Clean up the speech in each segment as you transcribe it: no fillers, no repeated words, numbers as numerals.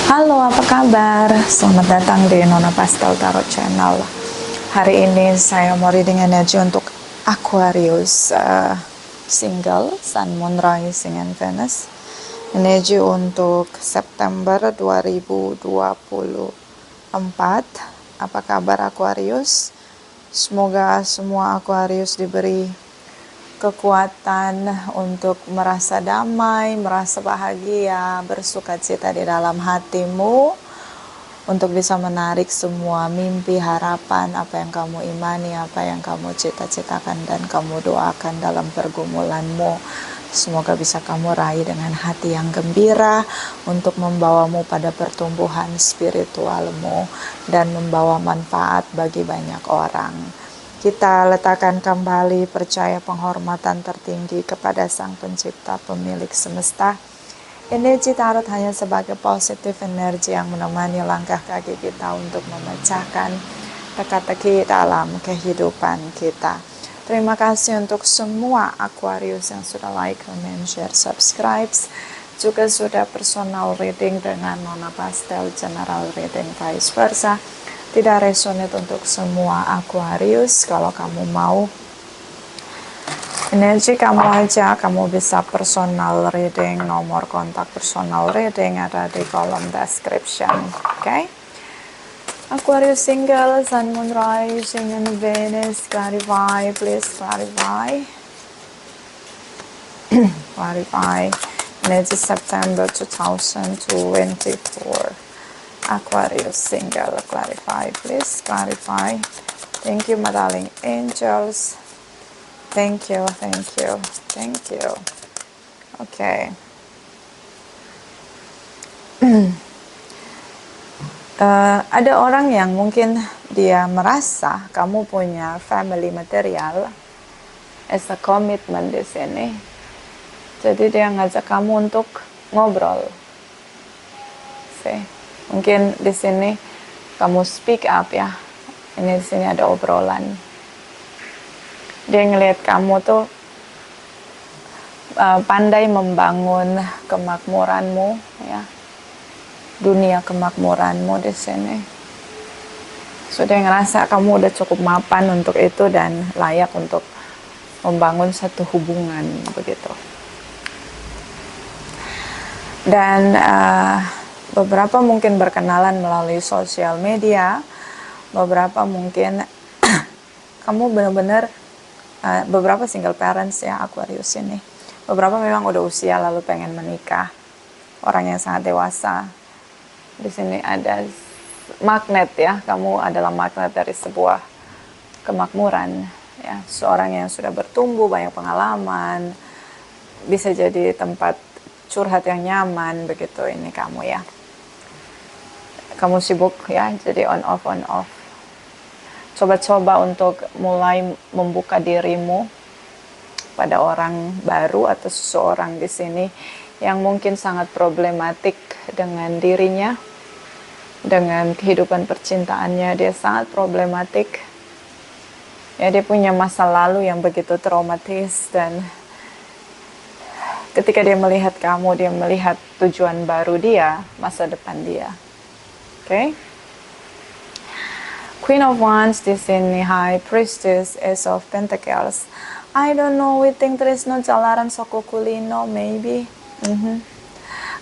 Halo, apa kabar? Selamat datang di Nona Pastel Tarot Channel. Hari ini saya mau reading energi untuk Aquarius single, Sun, Moon, Rising, and Venus. Energi untuk September 2024. Apa kabar Aquarius? Semoga semua Aquarius diberi kekuatan untuk merasa damai, merasa bahagia, bersukacita di dalam hatimu, untuk bisa menarik semua mimpi, harapan, apa yang kamu imani, apa yang kamu cita-citakan dan kamu doakan dalam pergumulanmu. Semoga bisa kamu raih dengan hati yang gembira untuk membawamu pada pertumbuhan spiritualmu dan membawa manfaat bagi banyak orang. Kita letakkan kembali percaya penghormatan tertinggi kepada Sang Pencipta, Pemilik Semesta. Energi tarot hanya sebagai positif energi yang menemani langkah kaki kita untuk memecahkan teka-teki dalam kehidupan kita. Terima kasih untuk semua Aquarius yang sudah like, comment, share, subscribe. Juga sudah personal reading dengan Nona Pastel, general reading, vice versa. Tidak resonate untuk semua Aquarius. Kalau kamu mau energi kamu aja, kamu bisa personal reading. Nomor kontak personal reading ada di kolom description. Okay? Aquarius single, Sun, Moon, Rising, and Venus. Clarify, please clarify. Clarify. Energy September 2024. Aquarius single, clarify, please clarify. Thank you, my darling angels. Thank you, thank you, thank you. Okay. Ada orang yang mungkin dia merasa kamu punya family material as a commitment di sini. Jadi dia ngajak kamu untuk ngobrol. See? Mungkin di sini kamu speak up ya. Ini di sini ada obrolan. Dia ngelihat kamu tuh pandai membangun kemakmuranmu ya. Dunia kemakmuranmu di sini. So dia ngerasa kamu udah cukup mapan untuk itu dan layak untuk membangun satu hubungan begitu. Dan beberapa mungkin berkenalan melalui sosial media, beberapa mungkin kamu benar-benar beberapa single parents ya Aquarius ini. Beberapa memang udah usia lalu pengen menikah, orang yang sangat dewasa. Di sini ada magnet ya, kamu adalah magnet dari sebuah kemakmuran ya, seorang yang sudah bertumbuh banyak pengalaman, bisa jadi tempat curhat yang nyaman begitu ini kamu ya. Kamu sibuk ya, jadi on off. Coba-coba untuk mulai membuka dirimu pada orang baru atau seseorang di sini yang mungkin sangat problematik dengan dirinya, dengan kehidupan percintaannya. Dia sangat problematik. Ya, dia punya masa lalu yang begitu traumatis dan ketika dia melihat kamu, dia melihat tujuan baru dia, masa depan dia. Okay. Queen of Wands di sini, High Priestess, Ace of Pentacles. I don't know, we think there is no jalaran sokokulino, maybe.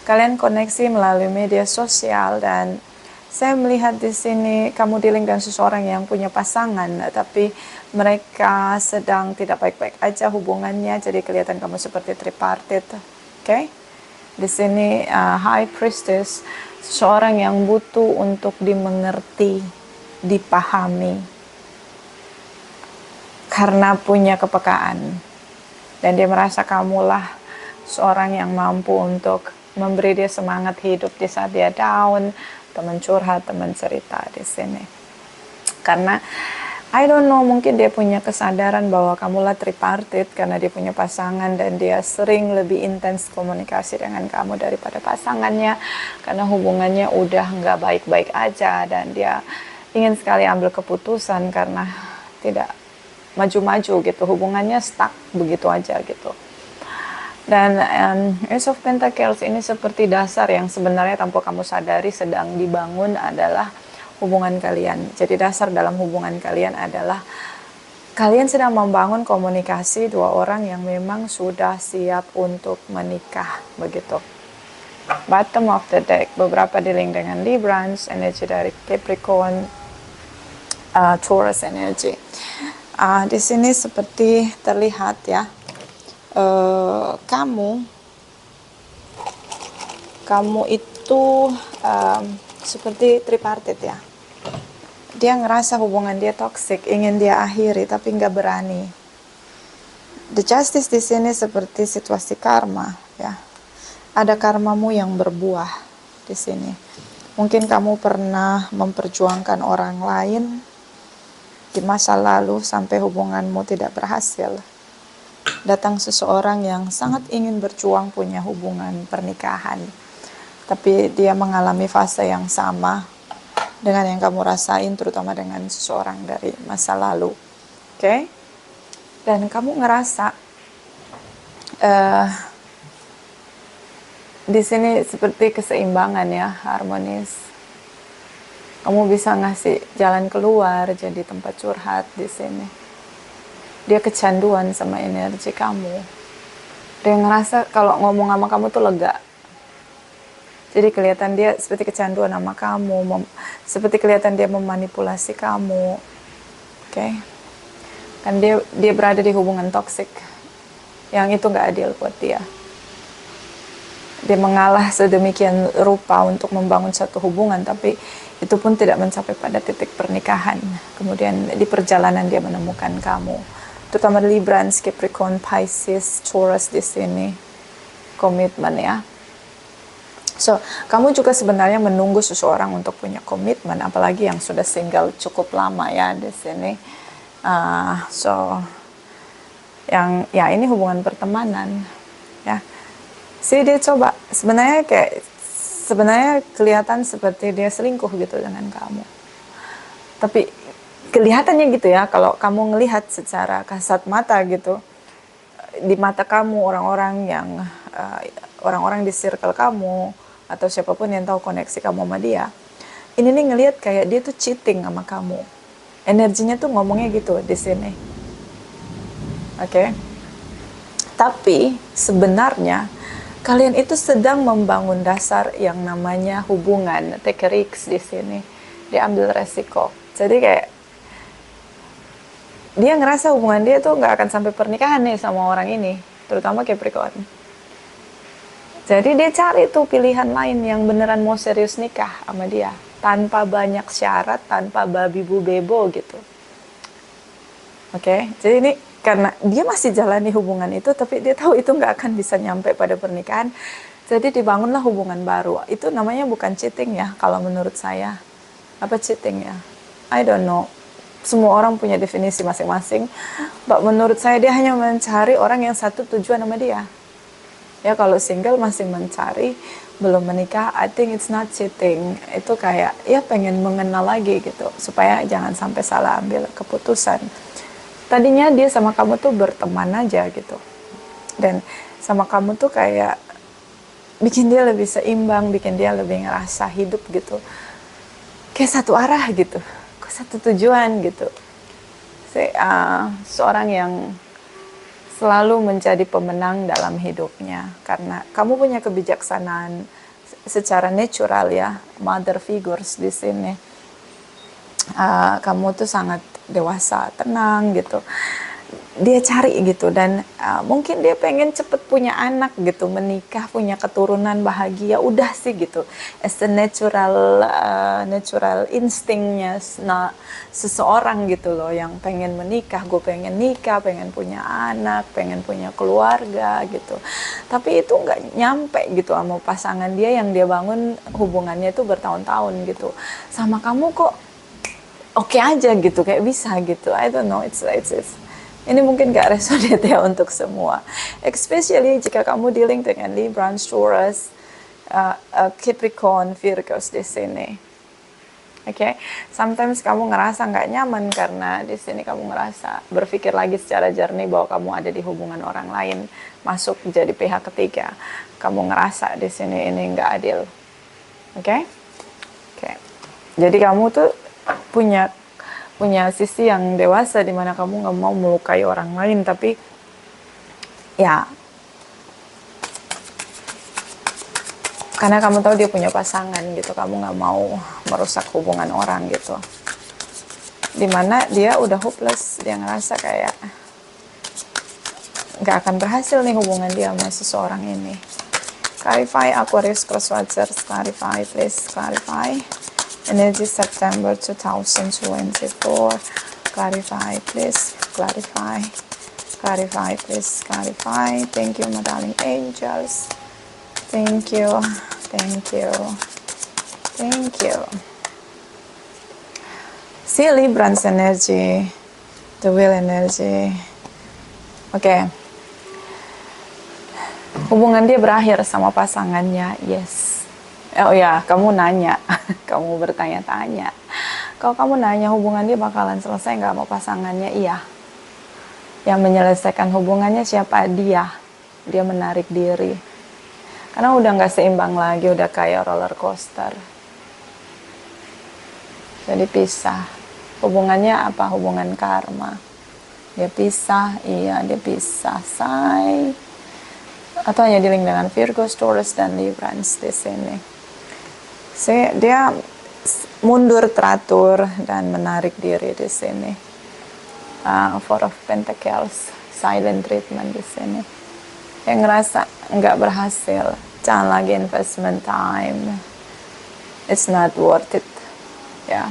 Kalian koneksi melalui media sosial dan saya melihat di sini kamu dealing dengan seseorang yang punya pasangan, tapi mereka sedang tidak baik-baik aja hubungannya, jadi kelihatan kamu seperti tripartite. Okay? Di sini High Priestess, seseorang yang butuh untuk dimengerti, dipahami, karena punya kepekaan. Dan dia merasa kamulah seorang yang mampu untuk memberi dia semangat hidup di saat dia down, teman curhat, teman cerita di sini. Karena I don't know, mungkin dia punya kesadaran bahwa kamulah tripartite karena dia punya pasangan dan dia sering lebih intens komunikasi dengan kamu daripada pasangannya karena hubungannya udah nggak baik-baik aja dan dia ingin sekali ambil keputusan karena tidak maju-maju gitu, hubungannya stuck begitu aja gitu. Dan Ace of Pentacles ini seperti dasar yang sebenarnya tanpa kamu sadari sedang dibangun adalah hubungan kalian. Jadi dasar dalam hubungan kalian adalah kalian sedang membangun komunikasi dua orang yang memang sudah siap untuk menikah, begitu. Bottom of the deck, beberapa dealing dengan Librans, energi dari Capricorn, Taurus energy. Di sini seperti terlihat ya, kamu itu seperti tripartite ya. Dia ngerasa hubungan dia toxic, ingin dia akhiri tapi nggak berani. The Justice di sini seperti situasi karma ya. Ada karmamu yang berbuah di sini. Mungkin kamu pernah memperjuangkan orang lain di masa lalu sampai hubunganmu tidak berhasil. Datang seseorang yang sangat ingin berjuang punya hubungan pernikahan, tapi dia mengalami fase yang sama dengan yang kamu rasain, terutama dengan seseorang dari masa lalu. Oke? Dan kamu ngerasa di sini seperti keseimbangan ya, harmonis. Kamu bisa ngasih jalan keluar, jadi tempat curhat di sini. Dia kecanduan sama energi kamu. Dia ngerasa kalau ngomong sama kamu tuh lega. Jadi kelihatan dia seperti kecanduan sama kamu, seperti kelihatan dia memanipulasi kamu. Oke? Kan dia berada di hubungan toksik yang itu nggak adil buat dia. Dia mengalah sedemikian rupa untuk membangun satu hubungan, tapi itu pun tidak mencapai pada titik pernikahan. Kemudian di perjalanan dia menemukan kamu. Terutama Librans, Capricorn, Pisces, Taurus di sini. Komitmen ya. So, kamu juga sebenarnya menunggu seseorang untuk punya komitmen, apalagi yang sudah single cukup lama ya di sini. Yang ya ini hubungan pertemanan ya. Dia coba sebenarnya kelihatan seperti dia selingkuh gitu dengan kamu. Tapi kelihatannya gitu ya, kalau kamu ngelihat secara kasat mata gitu, di mata kamu orang-orang di circle kamu atau siapapun yang tahu koneksi kamu sama dia, ini nih ngelihat kayak dia tuh cheating sama kamu. Energinya tuh ngomongnya gitu di sini. Oke? Tapi sebenarnya kalian itu sedang membangun dasar yang namanya hubungan, take a risk di sini. Dia ambil resiko. Jadi kayak dia ngerasa hubungan dia tuh nggak akan sampai pernikahan nih sama orang ini, terutama Capricorn. Jadi dia cari tuh pilihan lain yang beneran mau serius nikah sama dia, tanpa banyak syarat, tanpa babi bu bebo gitu. Oke, jadi ini karena dia masih jalani hubungan itu, tapi dia tahu itu nggak akan bisa nyampe pada pernikahan. Jadi dibangunlah hubungan baru. Itu namanya bukan cheating ya, kalau menurut saya. Apa cheating ya? I don't know. Semua orang punya definisi masing-masing. Menurut saya dia hanya mencari orang yang satu tujuan sama dia. Ya kalau single masih mencari, belum menikah, I think it's not cheating. Itu kayak ya pengen mengenal lagi gitu, supaya jangan sampai salah ambil keputusan. Tadinya dia sama kamu tuh berteman aja gitu. Dan sama kamu tuh kayak bikin dia lebih seimbang, bikin dia lebih ngerasa hidup gitu. Kayak satu arah gitu. Satu tujuan gitu. Seorang yang selalu menjadi pemenang dalam hidupnya. Karena kamu punya kebijaksanaan secara natural ya. Mother figures di sini. Kamu tuh sangat dewasa, tenang gitu. Dia cari gitu, dan mungkin dia pengen cepet punya anak gitu, menikah, punya keturunan bahagia, udah sih gitu. As a natural instingnya seseorang gitu loh, yang pengen menikah. Gue pengen nikah, pengen punya anak, pengen punya keluarga gitu. Tapi itu nggak nyampe gitu sama pasangan dia yang dia bangun hubungannya itu bertahun-tahun gitu. Sama kamu kok oke aja gitu, kayak bisa gitu. I don't know, it's ini mungkin gak resonate ya untuk semua, especially jika kamu dealing dengan Libra, Taurus, Capricorn, Virgo di sini. Oke, sometimes kamu ngerasa nggak nyaman karena di sini kamu ngerasa berpikir lagi secara jernih bahwa kamu ada di hubungan orang lain, masuk jadi pihak ketiga. Kamu ngerasa di sini ini nggak adil. Oke? Oke. Jadi kamu tuh punya sisi yang dewasa di mana kamu nggak mau melukai orang lain, tapi ya karena kamu tahu dia punya pasangan gitu, kamu nggak mau merusak hubungan orang gitu. Dimana dia udah hopeless, dia ngerasa kayak nggak akan berhasil nih hubungan dia sama seseorang ini. Clarify Aquarius Crosswatchers, clarify please, clarify. Energy September 2024, clarify please, clarify. Clarify please, clarify. Thank you my darling angels. Thank you, thank you, thank you. See Librance energy, the wheel energy. Oke. Hubungan dia berakhir sama pasangannya, yes. Oh ya, kamu nanya, kamu bertanya-tanya. Kalau kamu nanya hubungan dia bakalan selesai nggak sama pasangannya, iya. Yang menyelesaikan hubungannya siapa? Dia menarik diri. Karena udah nggak seimbang lagi, udah kayak roller coaster. Jadi pisah. Hubungannya apa? Hubungan karma. Dia pisah, iya dia pisah. Say. Atau hanya dealing dengan Virgo, Taurus, dan Librance di sini. Dia mundur teratur dan menarik diri di sini. Four of Pentacles, silent treatment di sini. Yang ngerasa nggak berhasil, jangan lagi investment time, it's not worth it, ya.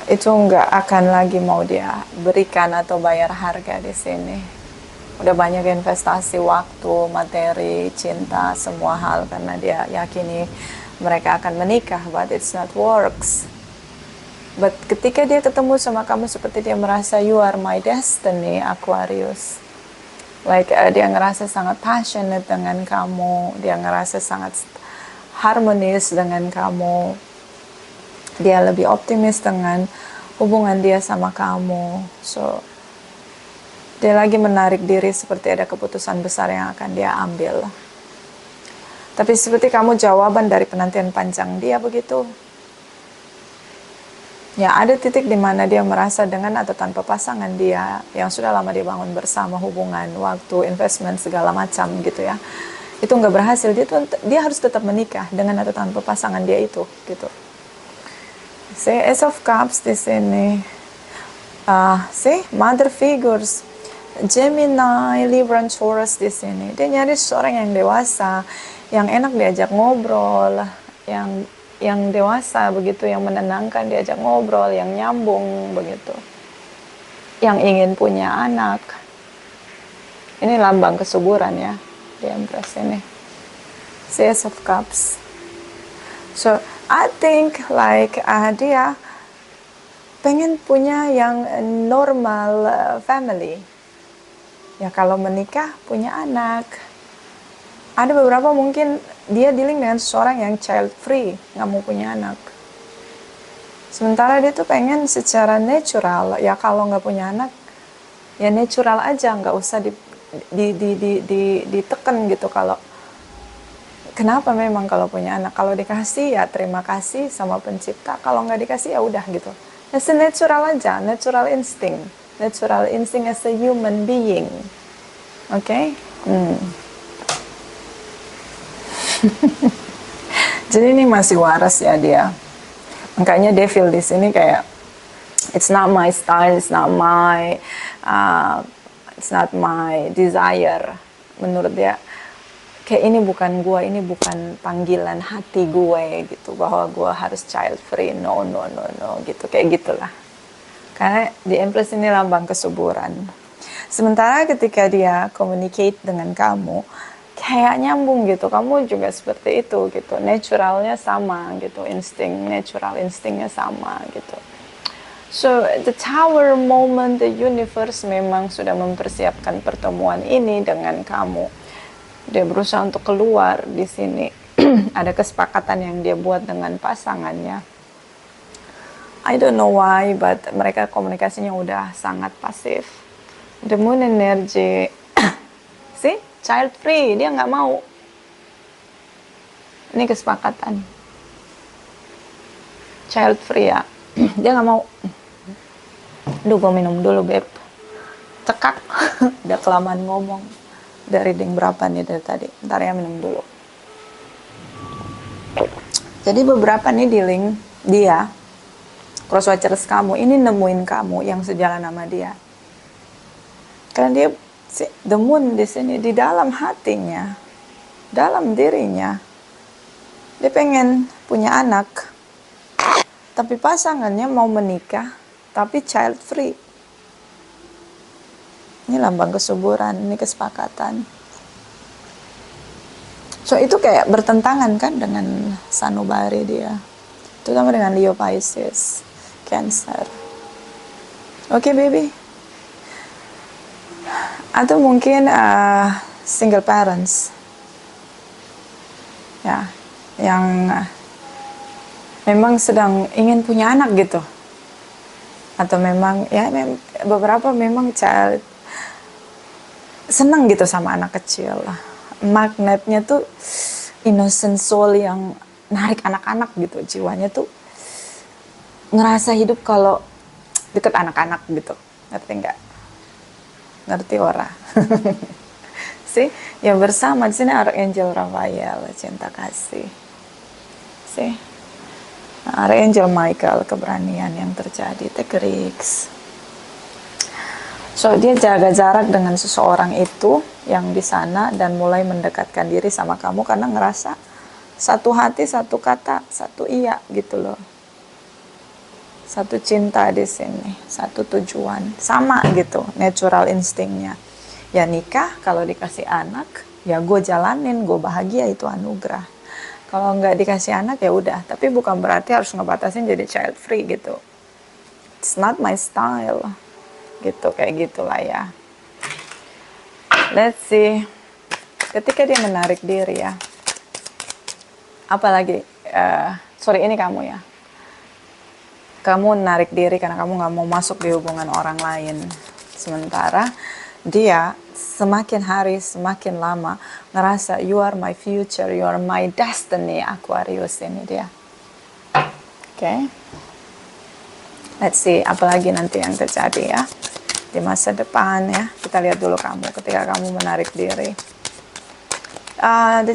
Itu nggak akan lagi mau dia berikan atau bayar harga di sini. Udah banyak investasi waktu, materi, cinta, semua hal karena dia yakini mereka akan menikah, but it's not works. But ketika dia ketemu sama kamu seperti dia merasa you are my destiny, Aquarius. Like dia ngerasa sangat passionate dengan kamu, dia ngerasa sangat harmonis dengan kamu, dia lebih optimis dengan hubungan dia sama kamu. So dia lagi menarik diri seperti ada keputusan besar yang akan dia ambil. Tapi seperti kamu jawaban dari penantian panjang dia begitu. Ya ada titik di mana dia merasa dengan atau tanpa pasangan dia yang sudah lama dia bangun bersama, hubungan, waktu, investment segala macam gitu ya, itu nggak berhasil. Dia harus tetap menikah dengan atau tanpa pasangan dia itu gitu. Ace of Cups di sini. Mother figures, Gemini, Libra, Taurus di sini. Dia nyari seorang yang dewasa, yang enak diajak ngobrol, yang dewasa begitu, yang menenangkan diajak ngobrol, yang nyambung begitu, yang ingin punya anak. Ini lambang kesuburan ya di Empress ini, Ace of Cups. So I think like dia pengen punya yang normal family ya, kalau menikah punya anak. Ada beberapa mungkin dia dealing dengan seseorang yang child free, nggak mau punya anak. Sementara dia tuh pengen secara natural, ya kalau nggak punya anak, ya natural aja, nggak usah ditekan gitu. Kalau kenapa memang kalau punya anak, kalau dikasih ya terima kasih sama pencipta, kalau nggak dikasih ya udah gitu. It's natural aja, natural instinct as a human being, okay? Jadi ini masih waras ya dia. Makanya dia feel di sini kayak it's not my style, it's not my desire. Menurut dia kayak ini bukan gue, ini bukan panggilan hati gue gitu, bahwa gue harus child free. No gitu, kayak gitulah. Karena di Empress ini lambang kesuburan. Sementara ketika dia communicate dengan kamu, kayak nyambung gitu, kamu juga seperti itu gitu, naturalnya sama gitu, natural instingnya sama gitu. So the Tower moment, the universe memang sudah mempersiapkan pertemuan ini dengan kamu. Dia berusaha untuk keluar di sini. Ada kesepakatan yang dia buat dengan pasangannya. I don't know why, but mereka komunikasinya udah sangat pasif. The moon energy, see, child free, dia nggak mau. Ini kesepakatan. Child free ya, dia nggak mau. Duh, gue minum dulu, beb. Cekak, udah kelamaan ngomong. Udah reading berapa nih dari tadi? Ntar ya, minum dulu. Jadi beberapa nih dealing dia, crosswatchers kamu, ini nemuin kamu yang sejalan sama dia. Karena dia, the moon di sini, di dalam hatinya, dalam dirinya, dia pengen punya anak, tapi pasangannya mau menikah, tapi child free. Ini lambang kesuburan, ini kesepakatan. So itu kayak bertentangan kan dengan sanubari dia, terutama dengan Leo, Pisces, Cancer. Oke, baby. Atau mungkin single parents, ya, yang memang sedang ingin punya anak gitu, atau memang ya beberapa memang child senang gitu sama anak kecil. Magnetnya tuh innocent soul yang narik anak-anak gitu, jiwanya tuh ngerasa hidup kalau deket anak-anak gitu, ngerti nggak? Ngerti ora? See, yang bersama di sini Archangel Raphael, cinta kasih. See, nah, Archangel Michael, keberanian yang terjadi, take risks. So dia jaga jarak dengan seseorang itu yang di sana dan mulai mendekatkan diri sama kamu karena ngerasa satu hati, satu kata, satu iya gitu loh. Satu cinta di sini, satu tujuan, sama gitu, natural instingnya. Ya nikah, kalau dikasih anak, ya gue jalanin, gue bahagia, itu anugerah. Kalau nggak dikasih anak ya udah, tapi bukan berarti harus ngebatasin jadi child free gitu. It's not my style. Gitu, kayak gitulah ya. Let's see. Ketika dia menarik diri ya, apalagi sorry, ini kamu ya, kamu menarik diri karena kamu nggak mau masuk di hubungan orang lain. Sementara dia semakin hari semakin lama ngerasa you are my future, you are my destiny, Aquarius ini dia. Oke. Let's see, apalagi nanti yang terjadi ya di masa depan ya. Kita lihat dulu kamu ketika kamu menarik diri. The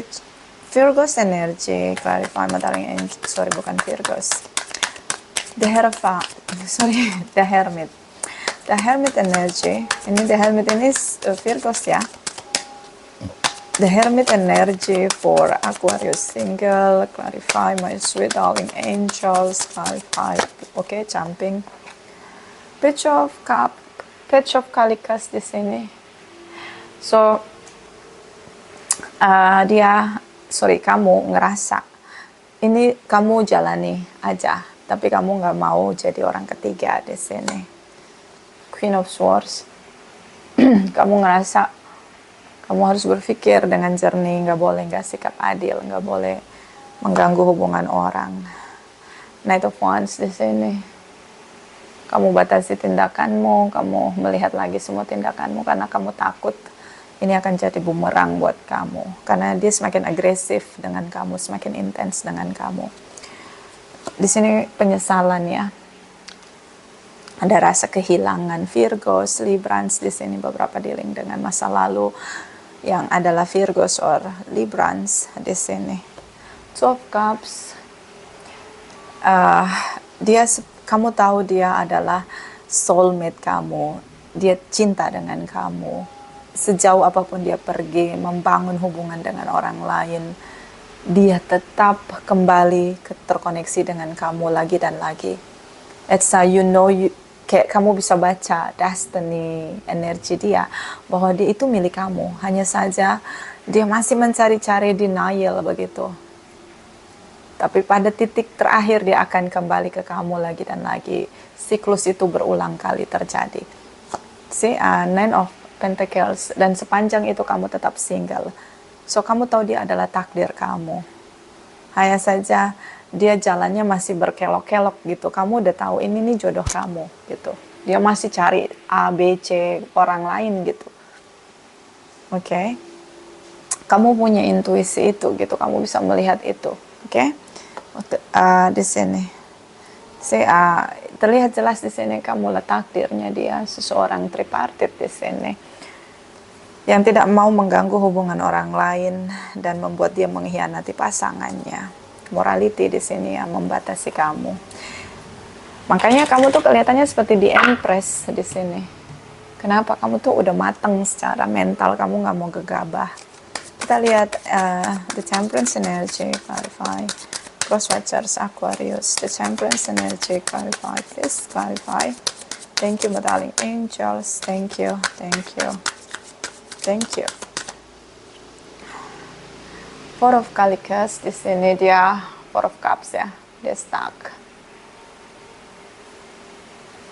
Virgos energy, clarify matahari angel, sorry bukan Virgos. The Hermit. The Hermit energy, ini The Hermit ini Virgos ya. The Hermit energy for Aquarius single, clarify my sweet darling angels, clarify, okay, jumping. Page of Kalikas di sini. So kamu ngerasa ini kamu jalani aja, tapi kamu nggak mau jadi orang ketiga di sini. Queen of Swords. Kamu ngerasa kamu harus berpikir dengan jernih, nggak boleh nggak sikap adil, nggak boleh mengganggu hubungan orang. Knight of Wands di sini. Kamu batasi tindakanmu, kamu melihat lagi semua tindakanmu karena kamu takut ini akan jadi bumerang buat kamu. Karena dia semakin agresif dengan kamu, semakin intens dengan kamu. Di sini penyesalan ya. Ada rasa kehilangan. Virgos, Librans di sini beberapa dealing dengan masa lalu yang adalah Virgos or Librans di sini. Two of Cups. Kamu tahu dia adalah soulmate kamu. Dia cinta dengan kamu. Sejauh apapun dia pergi membangun hubungan dengan orang lain, dia tetap kembali terkoneksi dengan kamu lagi dan lagi. It's how kayak kamu bisa baca destiny energi dia, bahwa dia itu milik kamu. Hanya saja dia masih mencari-cari denial begitu. Tapi pada titik terakhir dia akan kembali ke kamu lagi dan lagi. Siklus itu berulang kali terjadi. See, Nine of Pentacles. Dan sepanjang itu kamu tetap single. So kamu tahu dia adalah takdir kamu. Hanya saja dia jalannya masih berkelok-kelok gitu. Kamu udah tahu ini nih jodoh kamu gitu. Dia masih cari A, B, C orang lain gitu. Oke. Kamu punya intuisi itu gitu. Kamu bisa melihat itu. Oke. Di sini. Terlihat jelas di sini kamu letak takdirnya dia seseorang tripartit di sini. Yang tidak mau mengganggu hubungan orang lain dan membuat dia mengkhianati pasangannya. Morality di sini yang membatasi kamu. Makanya kamu tuh kelihatannya seperti di Empress di sini. Kenapa? Kamu tuh udah matang secara mental, kamu nggak mau gegabah. Kita lihat the Temperance energy, clarify. Cross Watchers, Aquarius, the Temperance energy, clarify, please clarify. Thank you, my darling angels. Thank you, thank you, thank you. Four of Calicus, di sini dia Four of Cups ya, dia stuck.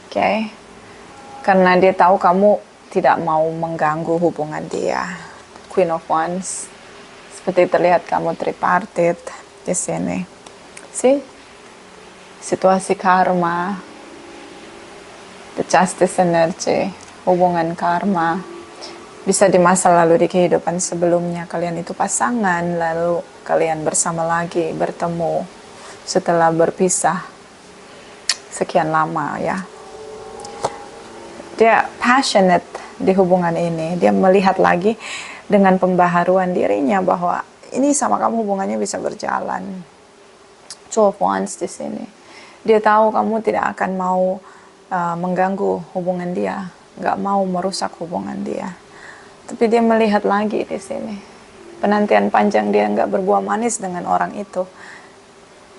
Oke, karena dia tahu kamu tidak mau mengganggu hubungan dia. Queen of Wands, seperti terlihat kamu tripartit di sini. See, situasi karma, the Justice energy, hubungan karma. Bisa di masa lalu, di kehidupan sebelumnya kalian itu pasangan, lalu kalian bersama lagi, bertemu setelah berpisah sekian lama ya. Dia passionate di hubungan ini, dia melihat lagi dengan pembaharuan dirinya bahwa ini sama kamu hubungannya bisa berjalan. Two of Wands di sini. Dia tahu kamu tidak akan mau mengganggu hubungan dia, nggak mau merusak hubungan dia. Tapi dia melihat lagi di sini. Penantian panjang dia nggak berbuah manis dengan orang itu.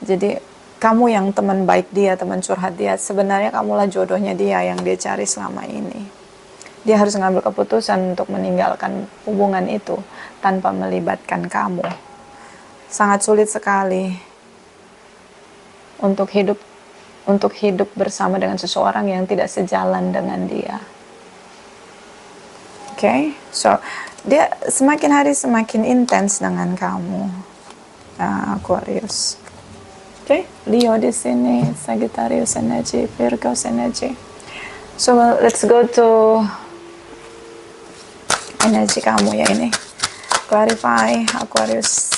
Jadi kamu yang teman baik dia, teman curhat dia, sebenarnya kamulah jodohnya dia yang dia cari selama ini. Dia harus mengambil keputusan untuk meninggalkan hubungan itu tanpa melibatkan kamu. Sangat sulit sekali untuk hidup bersama dengan seseorang yang tidak sejalan dengan dia. Oke, so dia semakin hari semakin intens dengan kamu, Aquarius. Oke, Leo di sini, Sagittarius energy, Virgo energy. So let's go to energi kamu ya ini. Clarify Aquarius,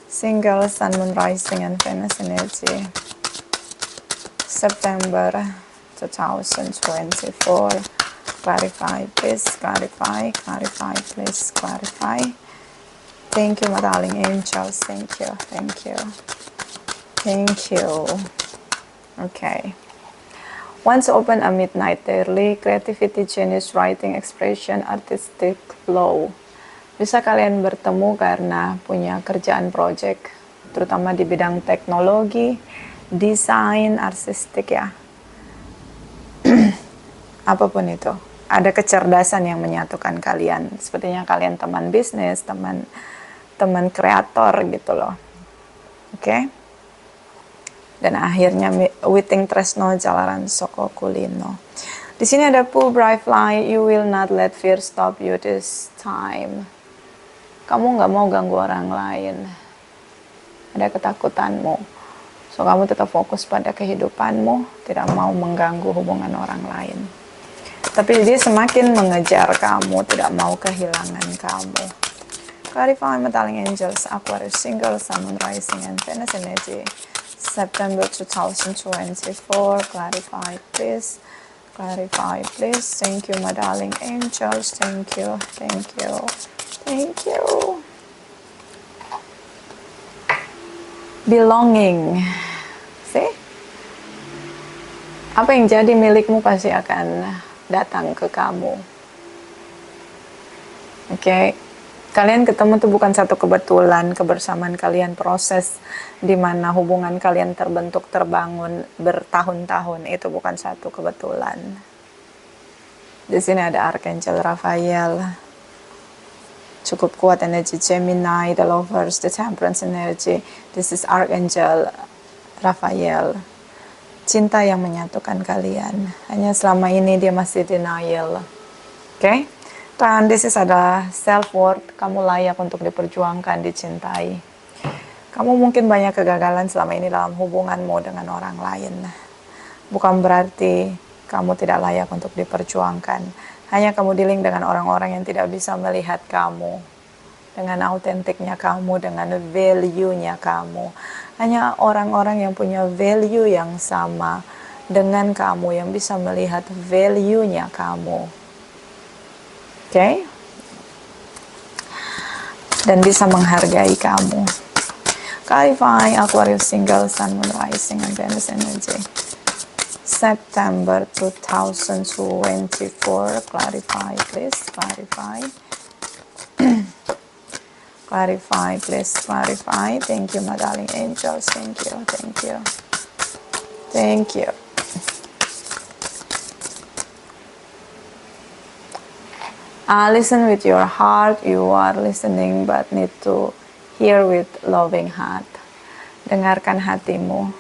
single, Sun, Moon, Rising, and Venus energy. September 2024. Clarify, please clarify, please clarify. Thank you, my darling angels. Thank you, thank you, thank you. Okay. Once open a midnight daily, creativity, genius, writing, expression, artistic flow. Bisa kalian bertemu karena punya kerjaan project, terutama di bidang teknologi, desain, artistik ya. Apapun itu. Ada kecerdasan yang menyatukan kalian. Sepertinya kalian teman bisnis, teman kreator gitu loh. Oke? Dan akhirnya Witing Tresno Jalaran Soko Kulino. Di sini ada Pull Bright Fly, you will not let fear stop you this time. Kamu nggak mau ganggu orang lain. Ada ketakutanmu. So kamu tetap fokus pada kehidupanmu, tidak mau mengganggu hubungan orang lain. Tapi dia semakin mengejar kamu, tidak mau kehilangan kamu. Clarify, my darling angels, Aquarius, single, Sun, Moon, Rising, and Venus energy. September 2024. Clarify, please. Clarify, please. Thank you, my darling angels. Thank you, thank you, thank you. Belonging. See? Apa yang jadi milikmu pasti akan datang ke kamu. Oke. Kalian ketemu tuh bukan satu kebetulan, kebersamaan kalian proses di mana hubungan kalian terbentuk, terbangun bertahun-tahun, itu bukan satu kebetulan. Di sini ada Archangel Raphael. Cukup kuat energi Gemini, the Lovers, the Temperance energy. This is Archangel Raphael. Cinta yang menyatukan kalian. Hanya selama ini dia masih denial. Oke? Dan this is adalah self-worth. Kamu layak untuk diperjuangkan, dicintai. Kamu mungkin banyak kegagalan selama ini dalam hubunganmu dengan orang lain. Bukan berarti kamu tidak layak untuk diperjuangkan. Hanya kamu dealing dengan orang-orang yang tidak bisa melihat kamu dengan autentiknya kamu, dengan value-nya kamu. Hanya orang-orang yang punya value yang sama dengan kamu yang bisa melihat value-nya kamu. Oke? Dan bisa menghargai kamu. Clarify Aquarius single sun moon rising and Venus energy. September 2024. Clarify, please. Clarify. Clarify, please. Clarify. Thank you, my darling angels. Thank you. Thank you. Thank you. Listen with your heart. You are listening but need to hear with loving heart. Dengarkan hatimu.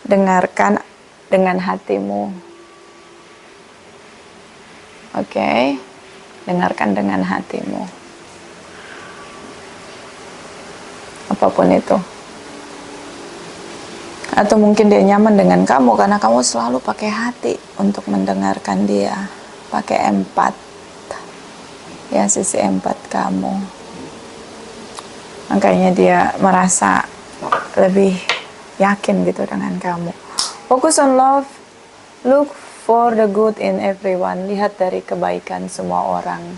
Dengarkan dengan hatimu. Oke? Dengarkan dengan hatimu. Apapun itu. Atau mungkin dia nyaman dengan kamu karena kamu selalu pakai hati untuk mendengarkan dia. Pakai empat. Ya, sisi empat kamu. Makanya dia merasa lebih yakin gitu dengan kamu. Focus on love. Look for the good in everyone. Lihat dari kebaikan semua orang.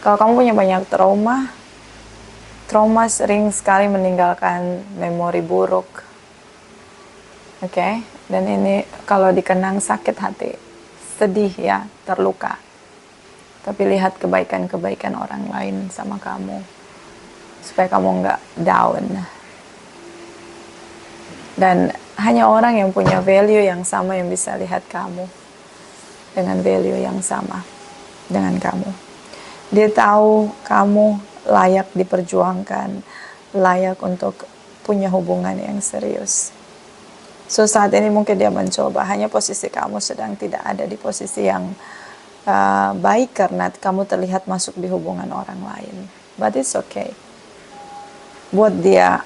Kalau kamu punya banyak trauma sering sekali meninggalkan memori buruk. Oke? Dan ini kalau dikenang sakit hati. Sedih ya, terluka. Tapi lihat kebaikan-kebaikan orang lain sama kamu. Supaya kamu nggak down. Dan hanya orang yang punya value yang sama yang bisa lihat kamu. Dengan value yang sama. Dengan kamu. Dia tahu kamu layak diperjuangkan. Layak untuk punya hubungan yang serius. So saat ini mungkin dia mencoba. Hanya posisi kamu sedang tidak ada di posisi yang baik karena kamu terlihat masuk di hubungan orang lain. But it's okay. Buat dia,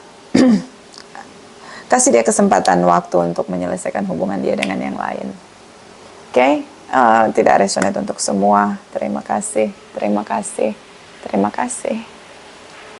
kasih dia kesempatan waktu untuk menyelesaikan hubungan dia dengan yang lain. Oke? Tidak resonate untuk semua. Terima kasih, terima kasih, terima kasih.